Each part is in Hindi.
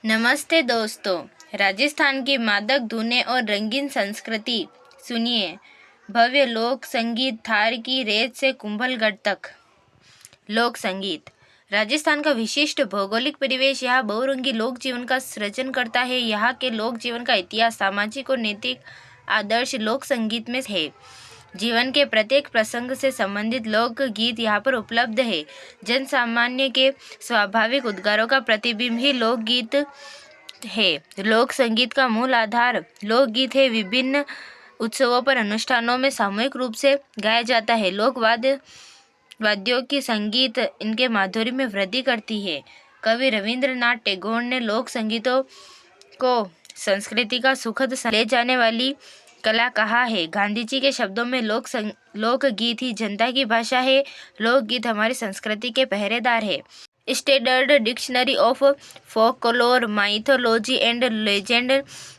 नमस्ते दोस्तों, राजस्थान की मादक धुनें और रंगीन संस्कृति सुनिए। भव्य लोक संगीत थार की रेत से कुंभलगढ़ तक। लोक संगीत राजस्थान का विशिष्ट भौगोलिक परिवेश यहाँ बहुरंगी लोक जीवन का सृजन करता है। यहाँ के लोक जीवन का इतिहास, सामाजिक और नैतिक आदर्श लोक संगीत में है। जीवन के प्रत्येक प्रसंग से संबंधित लोक गीत यहाँ पर उपलब्ध है। जन सामान्य के स्वाभाविक उद्गारों का प्रतिबिंब ही लोकगीत है। लोक संगीत का मूल आधार लोकगीत है। विभिन्न उत्सवों पर, अनुष्ठानों में सामूहिक रूप से गाया जाता है। वाद्यों की संगीत इनके माधुर्य में वृद्धि करती है। कवि रविंद्रनाथ टैगोर ने लोक संगीतों को संस्कृति का सुखद ले जाने वाली कला कहा है। गांधी जी के शब्दों में लोकगीत ही जनता की भाषा है। लोकगीत हमारी संस्कृति के पहरेदार है। Standard dictionary of folklore, mythology and legend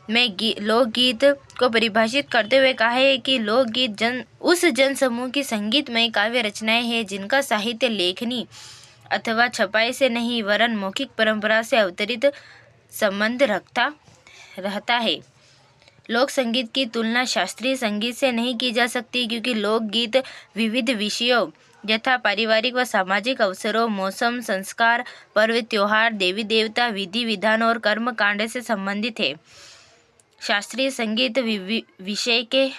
में लोकगीत को परिभाषित करते हुए कहा है कि लोकगीत उस जन समूह की संगीतमय काव्य रचनाएं हैं जिनका साहित्य लेखनी अथवा छपाई से नहीं वरन मौखिक परंपरा से अवतरित संबंध रहता है। लोक संगीत की तुलना शास्त्रीय संगीत से नहीं की जा सकती, क्योंकि लोकगीत विविध विषयों यथा पारिवारिक व सामाजिक अवसरों, मौसम, संस्कार, पर्व, त्योहार, देवी देवता, विधि विधान और कर्म कांड से संबंधित है। शास्त्रीय संगीत विषय के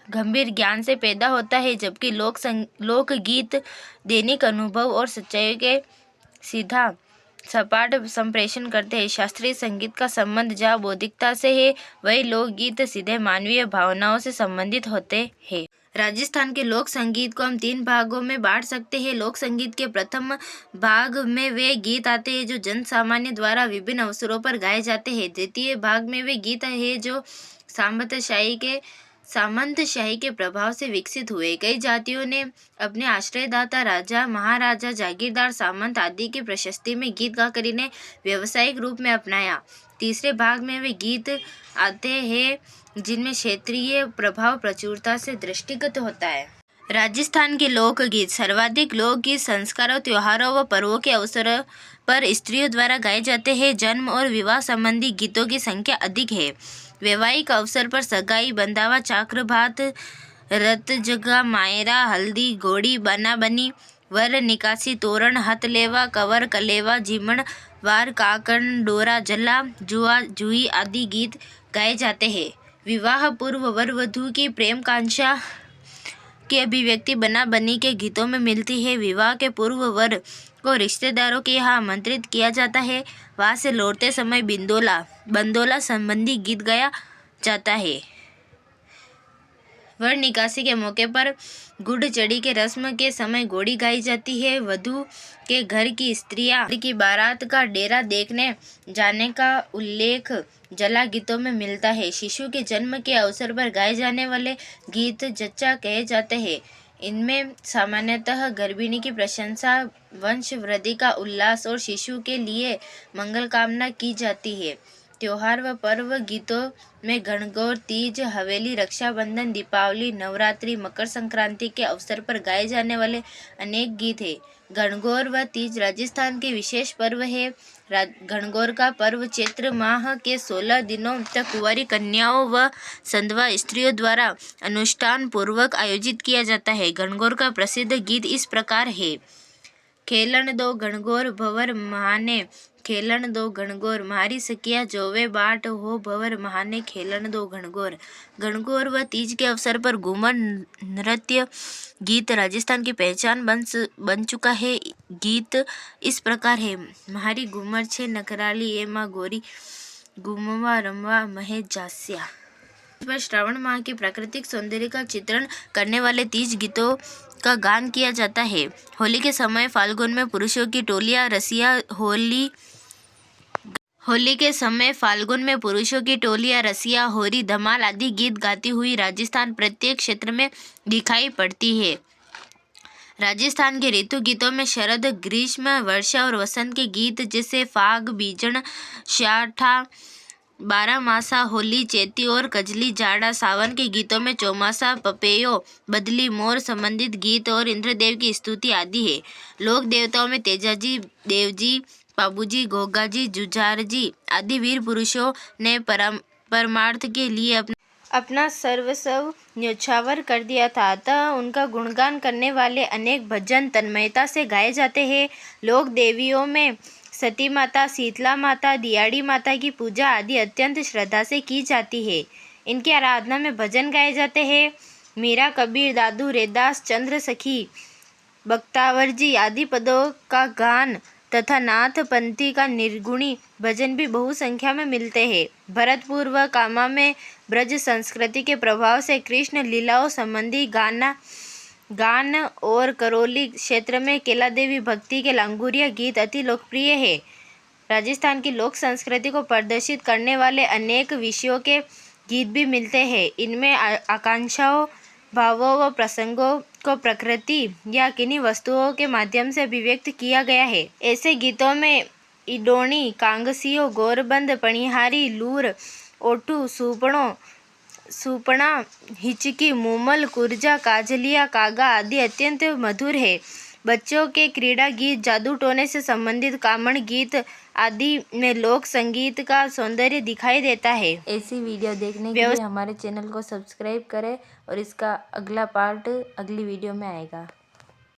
गंभीर ज्ञान से पैदा होता है, जबकि लोकगीत दैनिक अनुभव और सच्चाई के सीधा सपाट संप्रेषण करते हैं। शास्त्रीय संगीत का संबंध जहाँ बौद्धिकता से है, वही लोकगीत सीधे मानवीय भावनाओं से संबंधित होते हैं। राजस्थान के लोक संगीत को हम 3 भागों में बांट सकते हैं। लोक संगीत के प्रथम भाग में वे गीत आते हैं जो जन सामान्य द्वारा विभिन्न अवसरों पर गाए जाते हैं। द्वितीय भाग में वे गीत हैं जो सामंतशाही के प्रभाव से विकसित हुए। कई जातियों ने अपने आश्रयदाता राजा, महाराजा, जागीरदार, सामंत आदि की प्रशस्ति में गीत गाकर इन्हें व्यावसायिक रूप में अपनाया। तीसरे भाग में वे गीत आते हैं जिनमें क्षेत्रीय प्रभाव प्रचुरता से दृष्टिगत होता है। राजस्थान के लोकगीत सर्वाधिक लोकगीत संस्कारों, त्योहारों व पर्वों के अवसरों पर स्त्रियों द्वारा गाए जाते हैं। जन्म और विवाह संबंधी गीतों की संख्या अधिक है। वैवाहिक अवसर पर सगाई, बंधावा, चाक्रभात, रतजगा, मायरा, हल्दी, घोड़ी, बना-बनी, वर निकासी, तोरण, हथलेवा, कवर, कलेवा, जीमण, वार, काकण, डोरा, जला, जुआ, जुई आदि गीत गाए जाते हैं। विवाह पूर्व वर वधू की प्रेम कांक्षा की अभिव्यक्ति बना-बनी के गीतों में मिलती है। विवाह के पूर्व वर को रिश्तेदारों के यहाँ आमंत्रित किया जाता है। वहाँ से लौटते समय बंदोला संबंधी गीत गाया जाता है। वर निकासी के मौके पर गुड़ चढ़ी के रस्म के समय घोड़ी गाई जाती है। वधू के घर की स्त्रियां की बारात का डेरा देखने जाने का उल्लेख जला गीतों में मिलता है। शिशु के जन्म के अवसर पर गाए जाने वाले गीत जच्चा कहे जाते हैं। इनमें सामान्यतः गर्भिणी की प्रशंसा, वंश वृद्धि का उल्लास और शिशु के लिए मंगल कामना की जाती है। त्योहार व पर्व गीतों में गणगौर, तीज, हवेली, रक्षाबंधन, दीपावली, नवरात्रि, मकर संक्रांति के अवसर पर गाए जाने वाले अनेक गीत हैं। गणगौर व तीज राजस्थान के विशेष पर्व है। गणगौर का पर्व चैत्र माह के 16 दिनों तक कुंवारी कन्याओं व संधवा स्त्रियों द्वारा अनुष्ठान पूर्वक आयोजित किया जाता है। गणगौर का प्रसिद्ध गीत इस प्रकार है। खेलन दो गणगौर भंवर महाने, खेलन दो गणगौर मारी सकिया जोवे बाट हो भंवर महाने, खेलन दो गणगौर। गणगौर व तीज के अवसर पर घूमर नृत्य गीत राजस्थान की पहचान बन चुका है। गीत इस प्रकार है। म्हारी घूमर छे नखराली ए माँ गोरी, घूमवा रमवा महे जास्या। पर श्रावण माह के प्राकृतिक सौंदर्य का चित्रण करने वाले तीज गीतों का गान किया जाता है। होली के समय फाल्गुन में पुरुषों की टोलियां रसिया, होरी, धमाल आदि गीत गाती हुई राजस्थान प्रत्येक क्षेत्र में दिखाई पड़ती है। राजस्थान के ऋतु गीतों में शरद, ग्रीष्म, वर्षा और वसंत के गीत जैसे फाग, बीजन, शाठा, बारामासा, होली, चैती और कजली, जाड़ा, सावन के गीतों में चौमासा, पपेयो, बदली, मोर संबंधित गीत और इंद्रदेव की स्तुति आदि है। लोक देवताओं में तेजाजी, देवजी, बाबूजी, गोगाजी, जुझारजी आदि वीर पुरुषों ने परमार्थ के लिए अपना सर्वस्व न्योछावर कर दिया था। अतः उनका गुणगान करने वाले अनेक भजन तन्मयता से गाए जाते हैं। लोक देवियों में सती माता, शीतला माता, दियाड़ी माता की पूजा आदि अत्यंत श्रद्धा से की जाती है। इनकी आराधना में भजन गाए जाते हैं। मीरा, कबीर, दादू, रेदास, चंद्र सखी, बख्तावर जी आदि पदों का गान तथा नाथ पंथी का निर्गुणी भजन भी बहु संख्या में मिलते हैं। भरतपुर व कामा में ब्रज संस्कृति के प्रभाव से कृष्ण लीलाओं संबंधी गान और करौली क्षेत्र में केला देवी भक्ति के लांगुरिया गीत अति लोकप्रिय है। राजस्थान की लोक संस्कृति को प्रदर्शित करने वाले अनेक विषयों के गीत भी मिलते हैं। इनमें आकांक्षाओं, भावों व प्रसंगों को प्रकृति या किन्हीं वस्तुओं के माध्यम से अभिव्यक्त किया गया है। ऐसे गीतों में इडोणी, कांगसियो, गोरबंद, पणिहारी, लूर, ओठू, सुपणा, हिचकी, मूमल, कुरजा, काजलिया, कागा आदि अत्यंत मधुर है। बच्चों के क्रीड़ा गीत, जादू टोने से संबंधित कामण गीत आदि में लोक संगीत का सौंदर्य दिखाई देता है। ऐसी वीडियो देखने के लिए हमारे चैनल को सब्सक्राइब करें और इसका अगला पार्ट अगली वीडियो में आएगा।